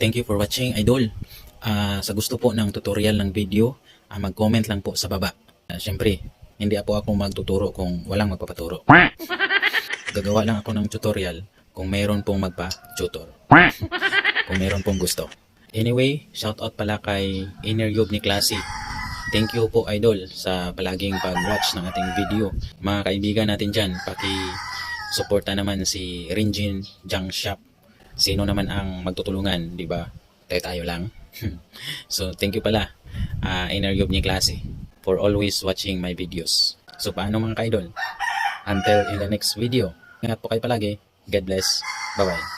thank you for watching, idol. Sa gusto po ng tutorial ng video, mag-comment lang po sa baba. Siyempre, hindi po ako magtuturo kung walang magpapaturo. Gagawa lang ako ng tutorial kung mayroon pong magpa-tutor. Kung mayroon pong gusto. Anyway, shoutout pala kay Inner Yob ni Classy. Thank you po, idol, sa palaging pag-watch ng ating video. Mga kaibigan natin dyan, paki-suporta naman si Rinjin Junk Shop. Sino naman ang magtutulungan, di ba? Tayo lang. So, thank you pala, Inner Yob ni Classy, for always watching my videos. So, paano mga ka-idol? Until in the next video. Ingat po kayo palagi. God bless. Bye-bye.